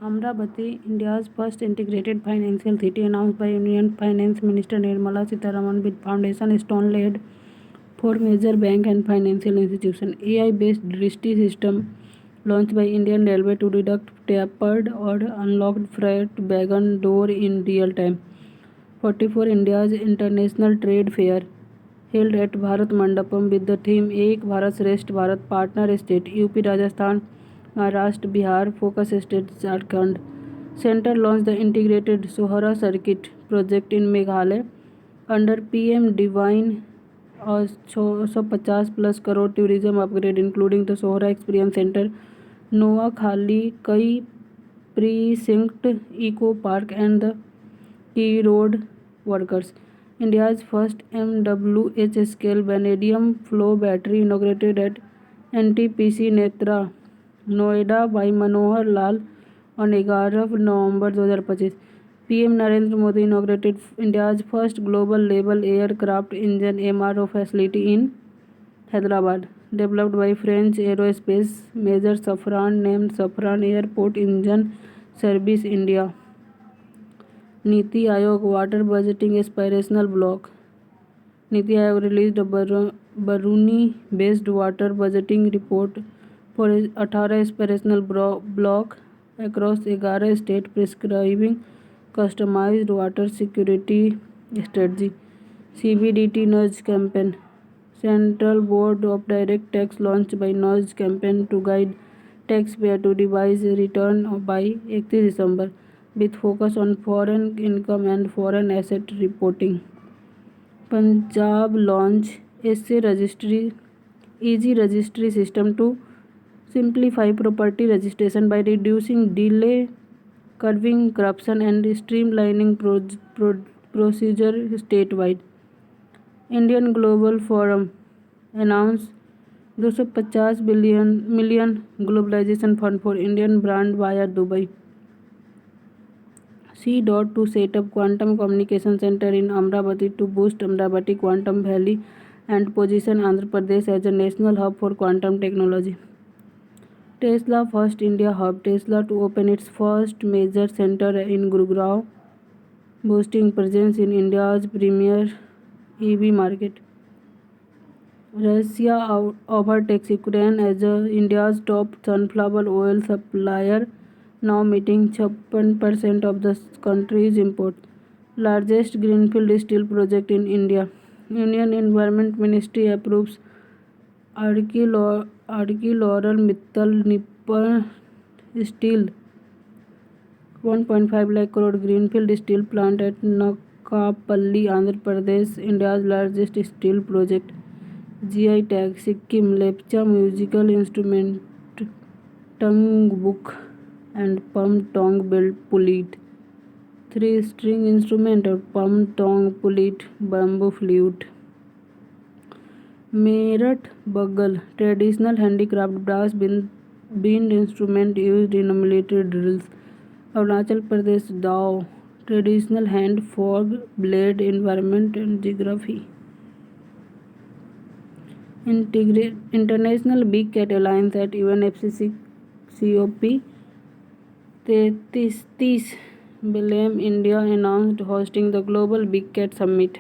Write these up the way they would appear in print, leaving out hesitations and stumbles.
Amravati, India's first integrated financial city, announced by Union Finance Minister Nirmala Sitharaman, with foundation stone laid for major bank and financial institutions. AI-based Drishti system launched by Indian Railway to detect tapered or unlocked freight wagon door in real time. 44 India's International Trade Fair held at Bharat Mandapam with the theme Ek Bharat Shresth Bharat. Partner state UP, Rajasthan, Maharashtra, Bihar. Focus state Jharkhand. Center launched the integrated Sohra circuit project in Meghalaya under PM Divine. 150+ crore tourism upgrade including the Sohra Experience Center, Noakhali, Kai Precinct, Eco Park and the Key Road Workers. India's first MWH scale vanadium flow battery inaugurated at NTPC Netra, Noida by Manohar Lal on 11 November 2025. PM Narendra Modi inaugurated India's first global level aircraft engine MRO facility in Hyderabad, developed by French aerospace major Safran, named Safran Airport Engine Service India. Niti Aayog Water Budgeting Aspirational Block. Niti Aayog released a Baruni-based water budgeting report for 18 aspirational block across 11 states, prescribing customized water security strategy. CBDT Nudge Campaign. Central Board of Direct Tax launched by Nudge Campaign to guide taxpayer to revise return by 31 December with focus on foreign income and foreign asset reporting. Punjab launch easy registry system to simplify property registration by reducing delay, curbing corruption and streamlining procedure statewide. Indian Global Forum announced 250 million globalization fund for Indian brand via Dubai. C.DOT to set up quantum communication center in Amravati to boost Amravati Quantum Valley and position Andhra Pradesh as a national hub for quantum technology. Tesla First India Hub. Tesla to open its first major center in Gurugram, boosting presence in India's premier EV market. Russia overtakes Ukraine as India's top sunflower oil supplier, now meeting 56% of the country's imports. Largest greenfield steel project in India. Union Environment Ministry approves ArcelorMittal Nippon Steel 1.5 lakh crore greenfield steel plant at Nakapalli, Andhra Pradesh, India's largest steel project. GI tag Sikkim Lepcha musical instrument Tungbuk and Pum Tong Pulit. 3-string instrument or Pum Tong Pulit bamboo flute. Meerut Bagal traditional handicraft brass bead instrument used in military drills. Arunachal Pradesh Dao traditional hand forged blade environment and geography. International Big Cat Alliance at UNFCCC COP33 Belém, India announced hosting the Global Big Cat Summit,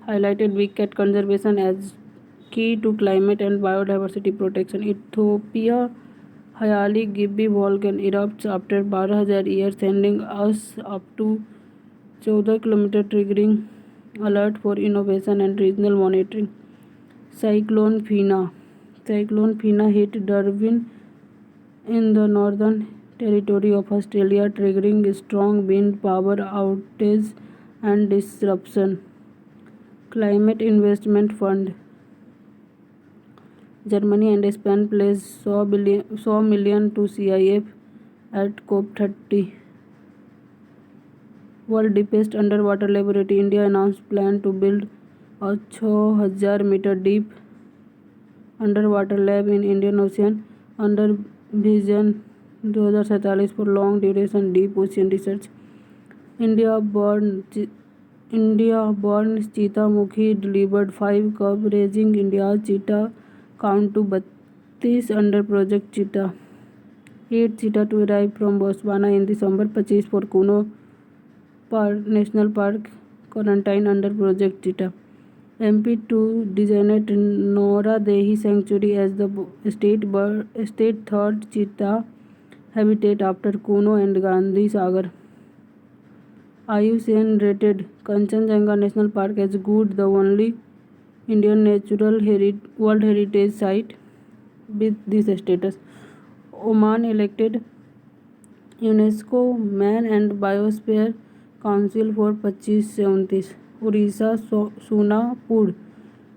highlighted big cat conservation as key to climate and biodiversity protection. Ethiopia Hayali Gibbi volcano erupts after 12,000 years, sending us up to 14 km, triggering alert for innovation and regional monitoring. Cyclone Fina hit Darwin in the northern territory of Australia, triggering strong wind, power outages and disruption. Climate Investment Fund. Germany and Spain pledged 100 million to CIF at COP30. World deepest underwater laboratory. India announced plan to build a 6,000-meter deep underwater lab in Indian Ocean under Vision 2047 for long duration deep ocean research. India-born cheetah Mukhi delivered 5 cubs, raising India's cheetah count to 32 under Project Cheetah. 8 cheetah to arrive from Botswana in December 25 for Kuno National Park quarantine under Project Cheetah. MP to designate Nora Dehi Sanctuary as the state third cheetah habitat after Kuno and Gandhi Sagar. IUCN rated Kanchenjunga National Park as good, the only Indian natural World Heritage Site with this status. Oman elected UNESCO Man and Biosphere Council for 25-29. Orissa Sonapur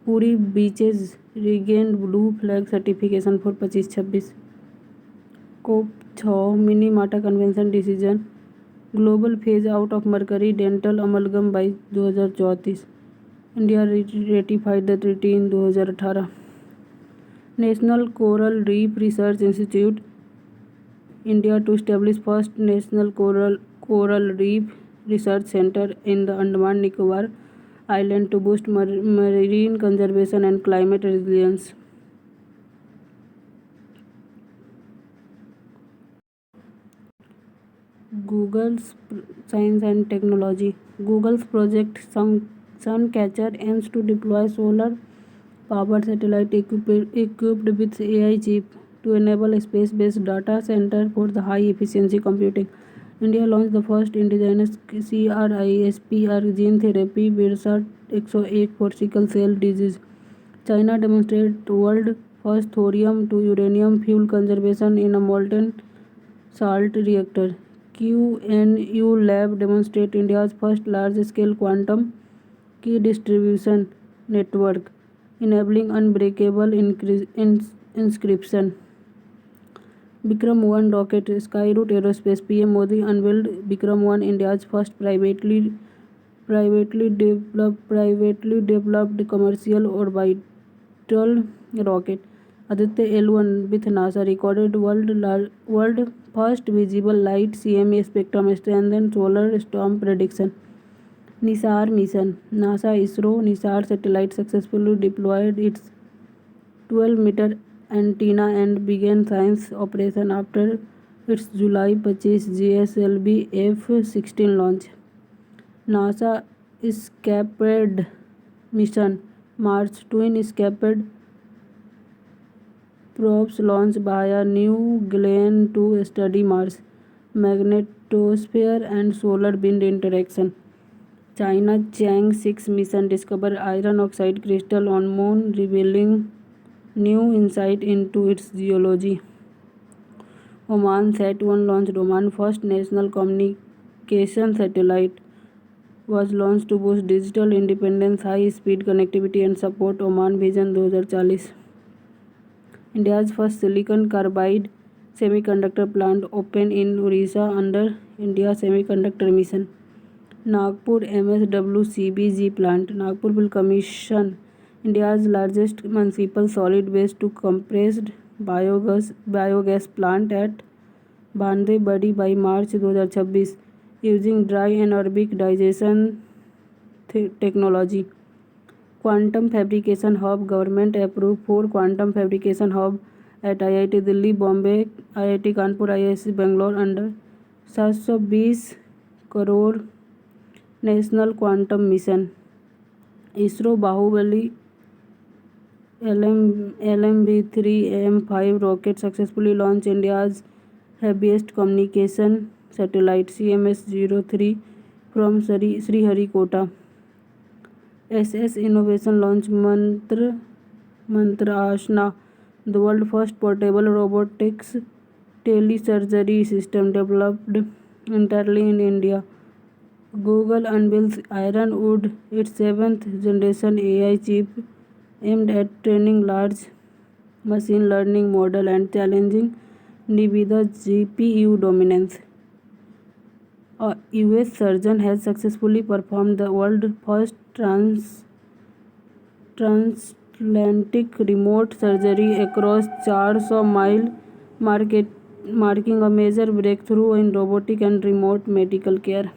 Puri beaches regained blue flag certification for 25-26. COP6 Minamata Convention decision global phase out of mercury dental amalgam by 2034. India ratified the treaty in 2018. National Coral Reef Research Institute India to establish first national coral reef research center in the Andaman Nicobar Island to boost marine conservation and climate resilience. Google's science and technology. Google's project Suncatcher aims to deploy solar-powered satellite equipped with AI chip to enable a space-based data center for the high-efficiency computing. India launched the first indigenous CRISPR gene therapy Virsat 101 for sickle cell disease. China demonstrated world first thorium to uranium fuel conversion in a molten salt reactor. QNU Lab demonstrated India's first large-scale quantum key distribution network, enabling unbreakable encryption. Vikram 1 rocket Skyroot Aerospace PM Modi unveiled Vikram 1, India's first privately developed commercial orbital rocket. Aditya L1 with NASA recorded world first visible light CME spectrum strengthened solar storm prediction. NISAR mission. NASA ISRO NISAR satellite successfully deployed its 12-meter antenna and began science operation after its July 25 GSLV F-16 launch. NASA Escapade mission. Mars twin Escapade probes launched via New Glenn to study Mars magnetosphere and solar wind interaction. China Chang'e 6 mission discovered iron oxide crystal on Moon, revealing new insight into its geology. Oman Sat-1 launched. Oman first national communication satellite was launched to boost digital independence, high-speed connectivity and support Oman Vision 2040. India's first silicon carbide semiconductor plant opened in Orissa under India Semiconductor Mission. Nagpur MSWCBG plant. Nagpur will commission India's largest municipal solid waste to compressed biogas plant at Bandebadi by March 2026 using dry anaerobic digestion technology. Quantum Fabrication Hub. Government approved 4 quantum fabrication hub at IIT Delhi, Bombay, IIT Kanpur, IISc Bangalore under 720 crore National Quantum Mission. ISRO Bahubali LMV-3 rocket successfully launched India's heaviest communication satellite CMS-03 from Sriharikota. SS Innovation launched Mantra Ashna, the world's first portable robotics telesurgery system developed entirely in India. Google unveils Ironwood, its 7th generation AI chip aimed at training large machine learning model and challenging NVIDIA's GPU dominance. A US surgeon has successfully performed the world's first transatlantic remote surgery across 400 miles, marking a major breakthrough in robotic and remote medical care.